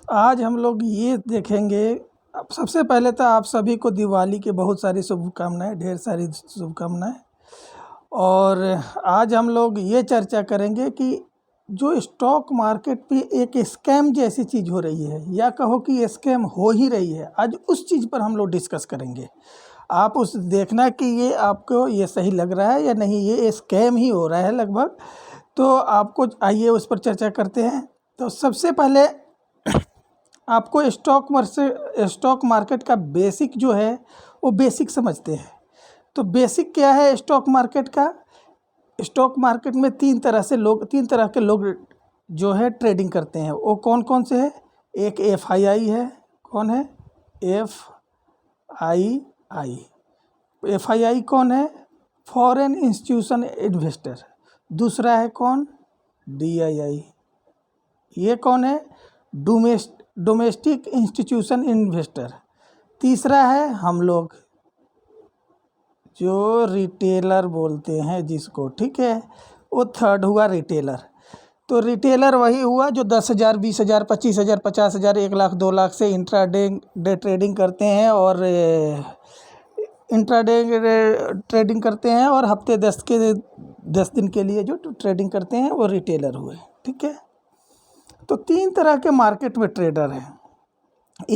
आज हम लोग ये देखेंगे। अब सबसे पहले तो आप सभी को दिवाली की बहुत सारी शुभकामनाएं, ढेर सारी शुभकामनाएं। और आज हम लोग ये चर्चा करेंगे कि जो स्टॉक मार्केट पे एक स्कैम जैसी चीज़ हो रही है, या कहो कि स्कैम हो ही रही है, आज उस चीज़ पर हम लोग डिस्कस करेंगे। आप उस देखना कि ये आपको ये सही लग रहा है या नहीं, ये स्कैम ही हो रहा है लगभग। तो आपको आइए उस पर चर्चा करते हैं। तो सबसे पहले आपको स्टॉक मार्केट का बेसिक जो है वो बेसिक समझते हैं। तो बेसिक क्या है स्टॉक मार्केट का? स्टॉक मार्केट में तीन तरह के लोग जो है ट्रेडिंग करते हैं। वो कौन कौन से हैं? एक FII है। कौन है? FII कौन है? Foreign institution investor. दूसरा है कौन? DII। ये कौन है? Domestic institution investor. तीसरा है हम लोग, जो रिटेलर बोलते हैं जिसको, ठीक है, वो थर्ड हुआ रिटेलर। तो रिटेलर वही हुआ जो 10,000, 20,000, 25,000, 50,000, 1,00,000, 2,00,000 से इंट्राडे ट्रेडिंग करते हैं और इंट्राडे ट्रेडिंग करते हैं, और हफ्ते 10 दिन के लिए जो ट्रेडिंग करते हैं वो रिटेलर हुए। ठीक है, तो तीन तरह के मार्केट में ट्रेडर हैं।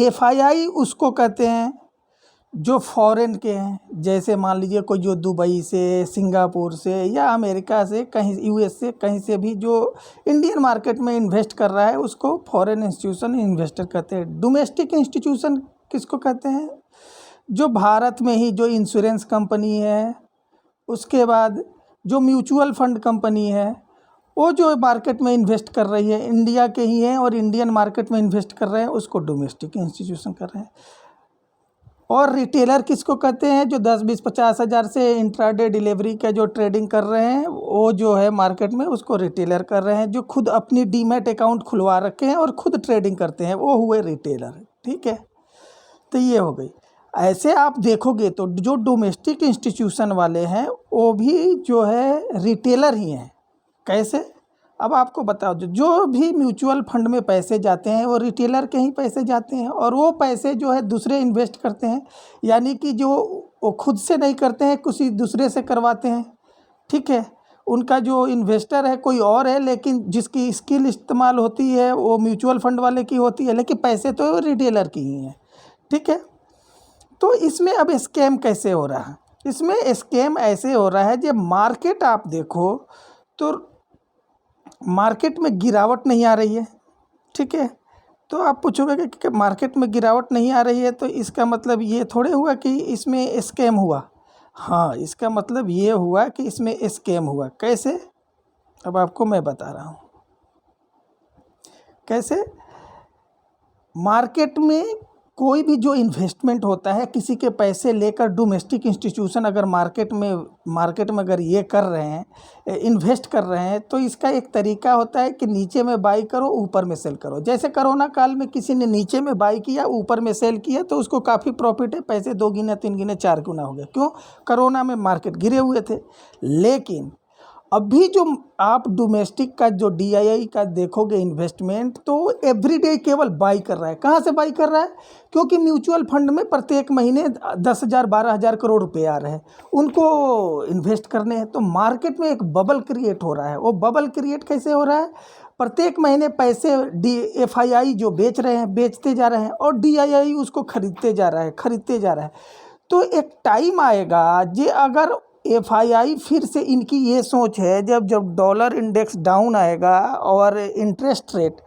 FII उसको कहते हैं जो फॉरेन के हैं, जैसे मान लीजिए कोई जो दुबई से, सिंगापुर से या अमेरिका से, कहीं US से, कहीं से भी जो इंडियन मार्केट में इन्वेस्ट कर रहा है उसको फॉरेन इंस्टीट्यूशन इन्वेस्टर कहते हैं। डोमेस्टिक इंस्टीट्यूशन किसको कहते हैं? जो भारत में ही जो इंश्योरेंस कंपनी है, उसके बाद जो म्यूचुअल फंड कंपनी है, वो जो मार्केट में इन्वेस्ट कर रही है, इंडिया के ही हैं और इंडियन मार्केट में इन्वेस्ट कर रहे हैं, उसको डोमेस्टिक इंस्टीट्यूशन कर रहे हैं। और रिटेलर किसको कहते हैं? जो 10, 20, 50,000 से इंट्राडे डिलीवरी का जो ट्रेडिंग कर रहे हैं, वो जो है मार्केट में उसको रिटेलर कर रहे हैं। जो खुद अपनी डीमैट अकाउंट खुलवा रखे हैं और खुद ट्रेडिंग करते हैं, वो हुए रिटेलर। ठीक है, तो ये हो गई। ऐसे आप देखोगे तो जो डोमेस्टिक इंस्टीट्यूशन वाले हैं वो भी जो है रिटेलर ही हैं। कैसे? अब आपको बताओ, जो भी म्यूचुअल फंड में पैसे जाते हैं वो रिटेलर के ही पैसे जाते हैं, और वो पैसे जो है दूसरे इन्वेस्ट करते हैं, यानी कि जो वो खुद से नहीं करते हैं, किसी दूसरे से करवाते हैं। ठीक है, उनका जो इन्वेस्टर है कोई और है, लेकिन जिसकी स्किल इस्तेमाल होती है वो म्यूचुअल फंड वाले की होती है, लेकिन पैसे तो रिटेलर की ही हैं। ठीक है, तो इसमें अब स्कैम कैसे हो रहा है? इसमें स्कैम ऐसे हो रहा है, जब मार्केट आप देखो तो मार्केट में गिरावट नहीं आ रही है। ठीक है, तो आप पूछोगे कि मार्केट में गिरावट नहीं आ रही है तो इसका मतलब ये थोड़े हुआ कि इसमें स्कैम हुआ। हाँ, इसका मतलब ये हुआ कि इसमें स्कैम हुआ। कैसे? अब आपको मैं बता रहा हूँ कैसे। मार्केट में कोई भी जो इन्वेस्टमेंट होता है, किसी के पैसे लेकर डोमेस्टिक इंस्टीट्यूशन अगर मार्केट में अगर ये कर रहे हैं, इन्वेस्ट कर रहे हैं, तो इसका एक तरीका होता है कि नीचे में बाई करो, ऊपर में सेल करो। जैसे कोरोना काल में किसी ने नीचे में बाई किया, ऊपर में सेल किया, तो उसको काफ़ी प्रॉफिट है, पैसे 2 गुना, 3 गुना, 4 गुना हो गए। क्यों? कोरोना में मार्केट गिरे हुए थे। लेकिन अभी जो आप डोमेस्टिक का जो DII का देखोगे इन्वेस्टमेंट, तो एवरीडे केवल बाई कर रहा है। कहाँ से बाई कर रहा है? क्योंकि म्यूचुअल फंड में प्रत्येक महीने 10,000, 12,000 करोड़ रुपए आ रहे हैं, उनको इन्वेस्ट करने हैं। तो मार्केट में एक बबल क्रिएट हो रहा है। वो बबल क्रिएट कैसे हो रहा है? प्रत्येक महीने पैसे FII जो बेच रहे हैं, बेचते जा रहे हैं, और DII उसको खरीदते जा रहा है। तो एक टाइम आएगा जे अगर FII फिर से, इनकी ये सोच है, जब डॉलर इंडेक्स डाउन आएगा और इंटरेस्ट रेट,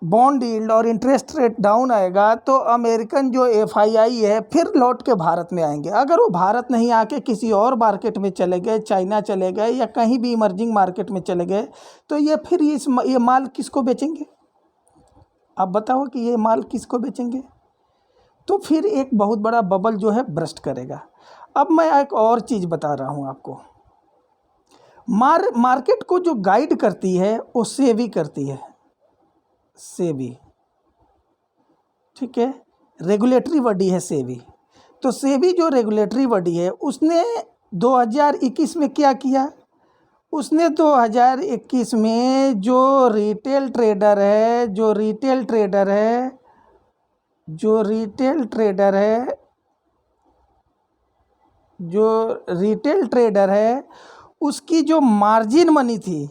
बॉन्ड यील्ड और इंटरेस्ट रेट डाउन आएगा, तो अमेरिकन जो FII है फिर लौट के भारत में आएंगे। अगर वो भारत नहीं आके किसी और मार्केट में चले गए, चाइना चले गए या कहीं भी इमर्जिंग मार्केट में चले गए, तो ये फिर ये माल किसको बेचेंगे? आप बताओ कि ये माल किसको बेचेंगे? तो फिर एक बहुत बड़ा बबल जो है ब्रस्ट करेगा। अब मैं एक और चीज़ बता रहा हूँ आपको। मार्केट को जो गाइड करती है वो सेबी करती है। सेबी, ठीक है, रेगुलेटरी बॉडी है सेबी। तो सेबी जो रेगुलेटरी बॉडी है, उसने 2021 में क्या किया? उसने 2021 में जो रिटेल ट्रेडर है जो रिटेल ट्रेडर है उसकी जो मार्जिन मनी थी,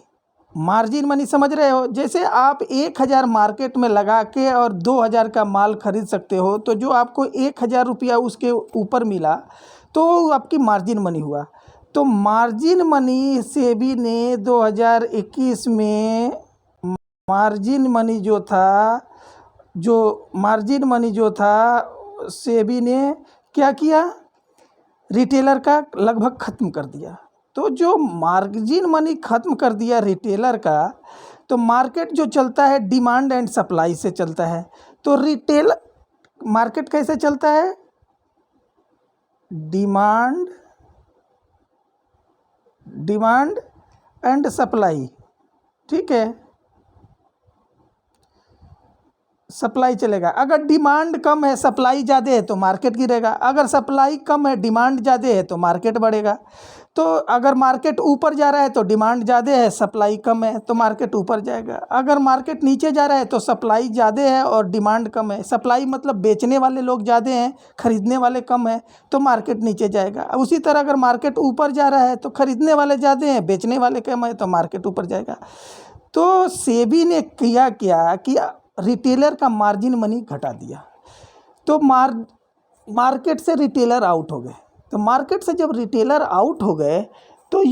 मार्जिन मनी समझ रहे हो, जैसे आप 1000 मार्केट में लगा के और 2000 का माल खरीद सकते हो, तो जो आपको 1000 रुपया उसके ऊपर मिला तो आपकी मार्जिन मनी हुआ। तो मार्जिन मनी सेबी ने 2021 में मार्जिन मनी जो था सेबी ने क्या किया, रिटेलर का लगभग ख़त्म कर दिया। तो जो मार्जिन मनी ख़त्म कर दिया रिटेलर का, तो मार्केट जो चलता है डिमांड एंड सप्लाई से चलता है। तो रिटेल मार्केट कैसे चलता है, डिमांड एंड सप्लाई, ठीक है, सप्लाई चलेगा। अगर डिमांड कम है सप्लाई ज़्यादा है तो मार्केट गिरेगा, अगर सप्लाई कम है डिमांड ज़्यादा है तो मार्केट बढ़ेगा। तो अगर मार्केट ऊपर जा रहा है तो डिमांड ज़्यादा है, सप्लाई कम है तो मार्केट ऊपर जाएगा। अगर मार्केट नीचे जा रहा है तो सप्लाई ज़्यादा है और डिमांड कम है, सप्लाई मतलब बेचने वाले लोग ज़्यादा हैं, खरीदने वाले कम हैं, तो मार्केट नीचे जाएगा। उसी तरह अगर मार्केट ऊपर जा रहा है तो खरीदने वाले ज़्यादा हैं, बेचने वाले कम हैं, तो मार्केट ऊपर जाएगा। तो सेबी ने किया क्या कि रिटेलर का मार्जिन मनी घटा दिया। तो मार्केट से रिटेलर आउट हो गए। तो मार्केट से जब रिटेलर आउट हो गए तो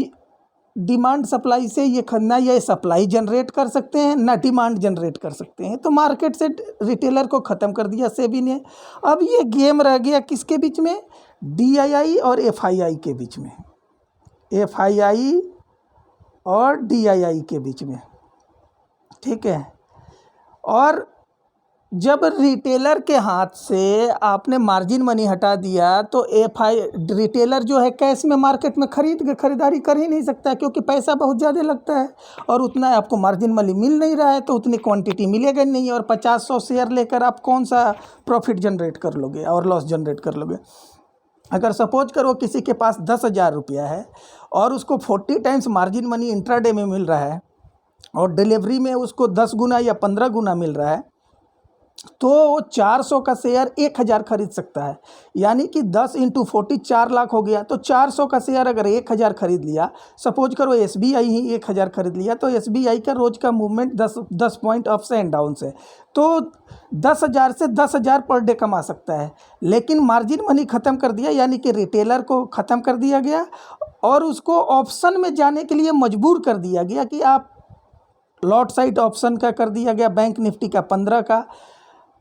डिमांड सप्लाई से ये खरीदना, ये सप्लाई जनरेट कर सकते हैं ना डिमांड जनरेट कर सकते हैं। तो मार्केट से रिटेलर को ख़त्म कर दिया सेबी ने। अब ये गेम रह गया किसके बीच में, DII और FII के बीच में, FII और DII के बीच में, ठीक है। और जब रिटेलर के हाथ से आपने मार्जिन मनी हटा दिया तो रिटेलर जो है कैश में मार्केट में खरीदारी कर ही नहीं सकता, क्योंकि पैसा बहुत ज़्यादा लगता है और उतना आपको मार्जिन मनी मिल नहीं रहा है, तो उतनी क्वांटिटी मिलेगा नहीं। और 50-100 शेयर लेकर आप कौन सा प्रॉफिट जनरेट कर लोगे और लॉस जनरेट कर लोगे। अगर सपोज करो किसी के पास 10,000 रुपया है और उसको 40 टाइम्स मार्जिन मनी इंट्राडे में मिल रहा है और डिलीवरी में उसको 10 गुना या 15 गुना मिल रहा है, तो वो 400 का शेयर 1000 खरीद सकता है। यानी कि 10 × 40 4 लाख हो गया। तो 400 का शेयर अगर 1000 खरीद लिया, सपोज करो SBI ही 1000 खरीद लिया, तो SBI का रोज़ का movement 10 point ups and down से, तो 10,000 से 10,000 पर डे कमा सकता है। लेकिन मार्जिन मनी ख़त्म कर दिया, यानी कि रिटेलर को ख़त्म कर दिया गया और उसको ऑप्शन में जाने के लिए मजबूर कर दिया गया कि आप लॉट साइड ऑप्शन का कर दिया गया, बैंक निफ्टी का 15 का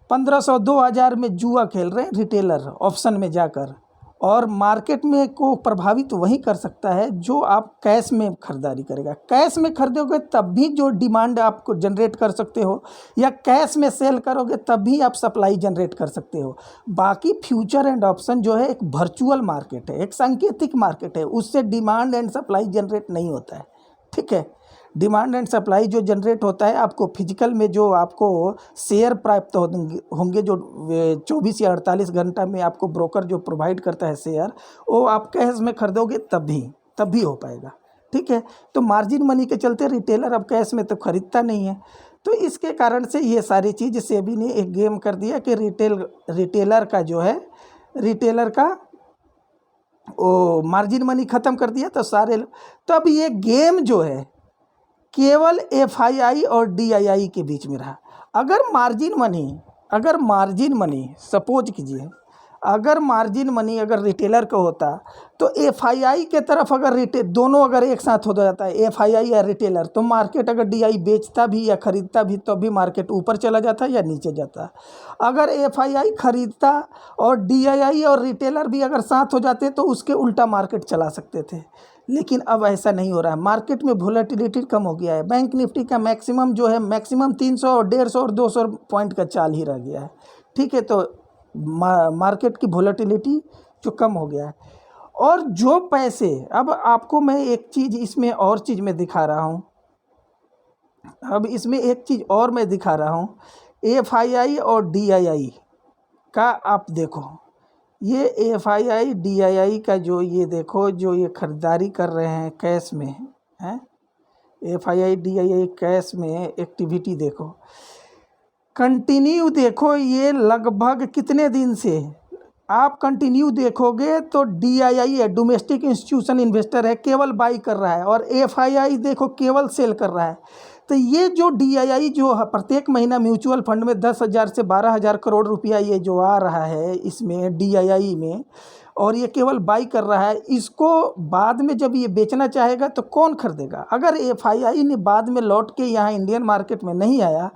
1500 2000 में जुआ खेल रहे हैं रिटेलर ऑप्शन में जाकर। और मार्केट में को प्रभावित वही कर सकता है जो आप कैश में खरीदारी करेगा। कैश में खरीदोगे तब भी जो डिमांड आपको जनरेट कर सकते हो, या कैश में सेल करोगे तब भी आप सप्लाई जनरेट कर सकते हो। बाकी फ्यूचर एंड ऑप्शन जो है एक वर्चुअल मार्केट है, एक सांकेतिक मार्केट है, उससे डिमांड एंड सप्लाई जनरेट नहीं होता है, ठीक है। डिमांड एंड सप्लाई जो जनरेट होता है आपको फिजिकल में, जो आपको शेयर प्राप्त होंगे जो 24 या 48 घंटा में आपको ब्रोकर जो प्रोवाइड करता है शेयर, वो आप कैश में खरीदोगे तब भी हो पाएगा, ठीक है। तो मार्जिन मनी के चलते रिटेलर अब कैश में तो खरीदता नहीं है। तो इसके कारण से ये सारी चीज़ सेबी ने एक गेम कर दिया कि रिटेलर का जो है, रिटेलर का वो मार्जिन मनी ख़त्म कर दिया। तो अब ये गेम जो है केवल FII और DII के बीच में रहा। अगर मार्जिन मनी सपोज कीजिए, अगर मार्जिन मनी अगर रिटेलर का होता तो FII के तरफ अगर दोनों अगर एक साथ हो जाता है, FII या रिटेलर, तो मार्केट अगर DI बेचता भी या खरीदता भी तो भी मार्केट ऊपर चला जाता या नीचे जाता। अगर FII खरीदता और DII और रिटेलर भी अगर साथ हो जाते तो उसके उल्टा मार्केट चला सकते थे। लेकिन अब ऐसा नहीं हो रहा है, मार्केट में वोलेटिलिटी कम हो गया है। बैंक निफ्टी का मैक्सिमम जो है, मैक्सिमम 300 और 150 और 200 पॉइंट का चाल ही रह गया है, ठीक है। तो मार्केट की वोलेटिलिटी जो कम हो गया है। और जो पैसे, अब आपको मैं एक चीज़ इसमें और चीज़ में दिखा रहा हूँ, अब इसमें एक चीज़ और मैं दिखा रहा हूँ, FII और DII का आप देखो, ये FII DII का जो ये देखो, जो ये ख़रीदारी कर रहे हैं कैश में, हैं, FII DII कैश में एक्टिविटी देखो, कंटिन्यू देखो, ये लगभग कितने दिन से आप कंटिन्यू देखोगे तो DII है, डोमेस्टिक इंस्टीट्यूशन इन्वेस्टर है, केवल बाई कर रहा है, और FII देखो केवल सेल कर रहा है। तो ये जो DII जो प्रत्येक महीना म्यूचुअल फंड में 10,000 से 12,000 करोड़ रुपया ये जो आ रहा है इसमें DII में, और ये केवल बाई कर रहा है, इसको बाद में जब ये बेचना चाहेगा तो कौन खरीदेगा? अगर FII ने बाद में लौट के यहाँ इंडियन मार्केट में नहीं आया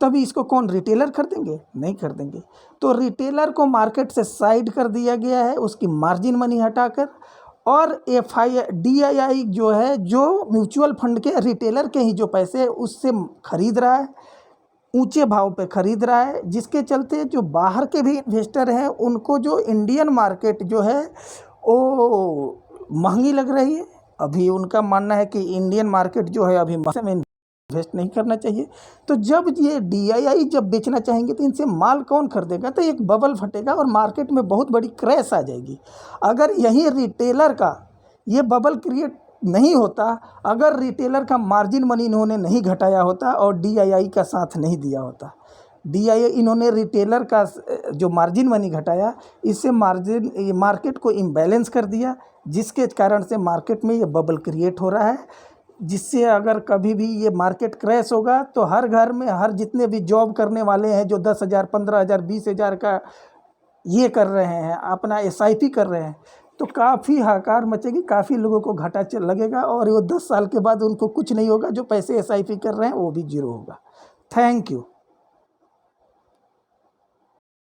तभी इसको कौन, रिटेलर खरीदेंगे? नहीं खरीदेंगे। तो रिटेलर को मार्केट से साइड कर दिया गया है, उसकी मार्जिन मनी हटाकर, और DII जो है, जो म्यूचुअल फंड के रिटेलर के ही जो पैसे उससे खरीद रहा है, ऊंचे भाव पे खरीद रहा है, जिसके चलते जो बाहर के भी इन्वेस्टर हैं उनको जो इंडियन मार्केट जो है वो महंगी लग रही है। अभी उनका मानना है कि इंडियन मार्केट जो है अभी में इन्वेस्ट नहीं करना चाहिए। तो जब ये DII जब बेचना चाहेंगे तो इनसे माल कौन खरीदेगा? तो एक बबल फटेगा और मार्केट में बहुत बड़ी क्रैश आ जाएगी। अगर यही रिटेलर का ये बबल क्रिएट नहीं होता, अगर रिटेलर का मार्जिन मनी इन्होंने नहीं घटाया होता और DII का साथ नहीं दिया होता, DII इन्होंने रिटेलर का जो मार्जिन मनी घटाया, इससे मार्केट को इम्बैलेंस कर दिया, जिसके कारण से मार्केट में ये बबल क्रिएट हो रहा है, जिससे अगर कभी भी ये मार्केट क्रैश होगा तो हर घर में, हर जितने भी जॉब करने वाले हैं जो 10,000, 15,000, 20,000 का ये कर रहे हैं, अपना SIP कर रहे हैं, तो काफ़ी हाहाकार मचेगी, काफ़ी लोगों को घाटा लगेगा, और वो 10 साल के बाद उनको कुछ नहीं होगा, जो पैसे SIP कर रहे हैं वो भी जीरो होगा। Thank you.